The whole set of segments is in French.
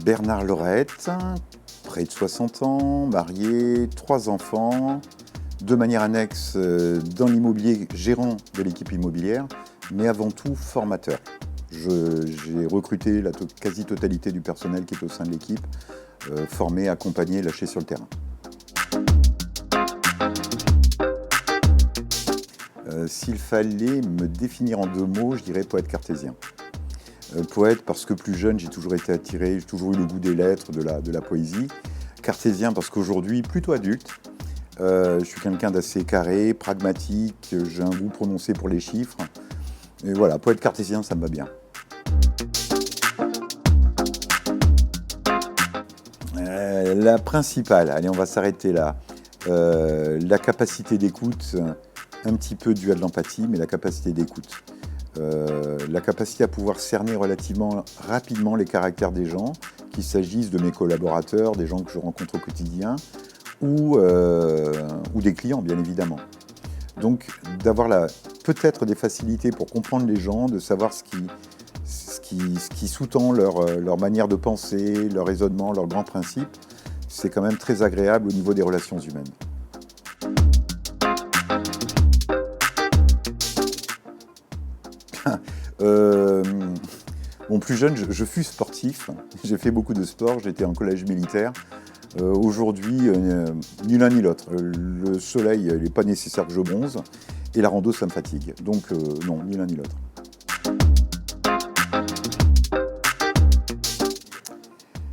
Bernard Lorette, près de 60 ans, marié, 3 enfants, de manière annexe dans l'immobilier, gérant de l'équipe immobilière, mais avant tout formateur. J'ai recruté la quasi-totalité du personnel qui est au sein de l'équipe, formé, accompagné, lâché sur le terrain. S'il fallait me définir en 2 mots, je dirais poète cartésien. Poète parce que plus jeune, j'ai toujours été attiré, j'ai toujours eu le goût des lettres, de la poésie. Cartésien parce qu'aujourd'hui, plutôt adulte, je suis quelqu'un d'assez carré, pragmatique, j'ai un goût prononcé pour les chiffres. Et voilà, poète cartésien, ça me va bien. La principale, allez, on va s'arrêter là. La capacité d'écoute, un petit peu duel d'empathie, mais la capacité d'écoute. La capacité à pouvoir cerner relativement rapidement les caractères des gens, qu'il s'agisse de mes collaborateurs, des gens que je rencontre au quotidien, ou des clients, bien évidemment. Donc, d'avoir peut-être des facilités pour comprendre les gens, de savoir ce qui sous-tend leur manière de penser, leur raisonnement, leurs grands principes, c'est quand même très agréable au niveau des relations humaines. Plus jeune, je fus sportif, j'ai fait beaucoup de sport, j'étais en collège militaire. Aujourd'hui, ni l'un ni l'autre. Le soleil, il n'est pas nécessaire que je bronze, et la rando, ça me fatigue. Donc non, ni l'un ni l'autre.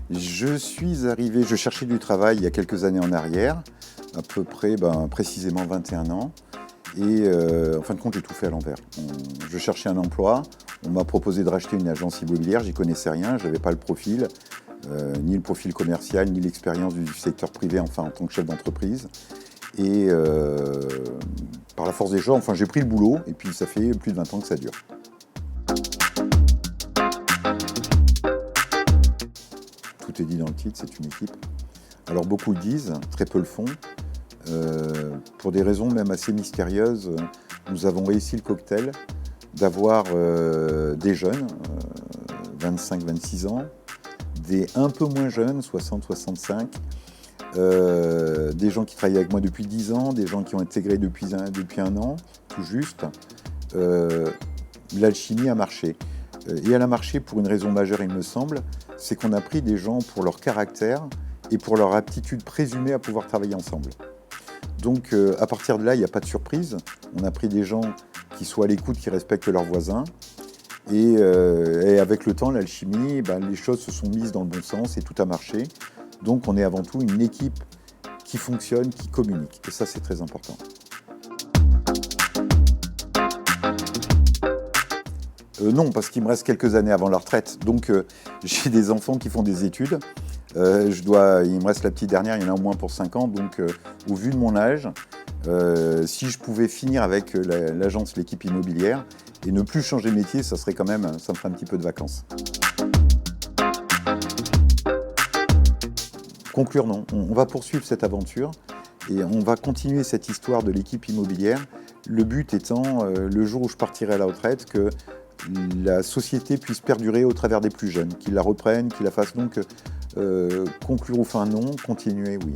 Je cherchais du travail il y a quelques années en arrière, à peu près, précisément 21 ans. Et en fin de compte, j'ai tout fait à l'envers. Je cherchais un emploi, on m'a proposé de racheter une agence immobilière, j'y connaissais rien, je n'avais pas le profil, ni le profil commercial, ni l'expérience du secteur privé, en tant que chef d'entreprise. Et par la force des choses, j'ai pris le boulot, et puis ça fait plus de 20 ans que ça dure. Tout est dit dans le titre, c'est une équipe. Alors beaucoup le disent, très peu le font. Pour des raisons même assez mystérieuses, nous avons réussi le cocktail d'avoir des jeunes, 25-26 ans, des un peu moins jeunes, 60-65, des gens qui travaillent avec moi depuis 10 ans, des gens qui ont intégré depuis un an, tout juste. L'alchimie a marché. Et elle a marché pour une raison majeure, il me semble, c'est qu'on a pris des gens pour leur caractère et pour leur aptitude présumée à pouvoir travailler ensemble. Donc à partir de là, il n'y a pas de surprise. On a pris des gens qui soient à l'écoute, qui respectent leurs voisins. Et avec le temps, l'alchimie, les choses se sont mises dans le bon sens et tout a marché. Donc on est avant tout une équipe qui fonctionne, qui communique. Et ça, c'est très important. Non, parce qu'il me reste quelques années avant la retraite. Donc j'ai des enfants qui font des études. Il me reste la petite dernière, il y en a au moins pour 5 ans. Donc au vu de mon âge, si je pouvais finir avec l'agence, l'équipe immobilière, et ne plus changer de métier, ça me ferait un petit peu de vacances. Conclure, non. On va poursuivre cette aventure et on va continuer cette histoire de l'équipe immobilière. Le but étant, le jour où je partirai à la retraite, que la société puisse perdurer au travers des plus jeunes, qu'ils la reprennent, qu'ils la fassent. Donc, conclure ou fin non, continuer, oui.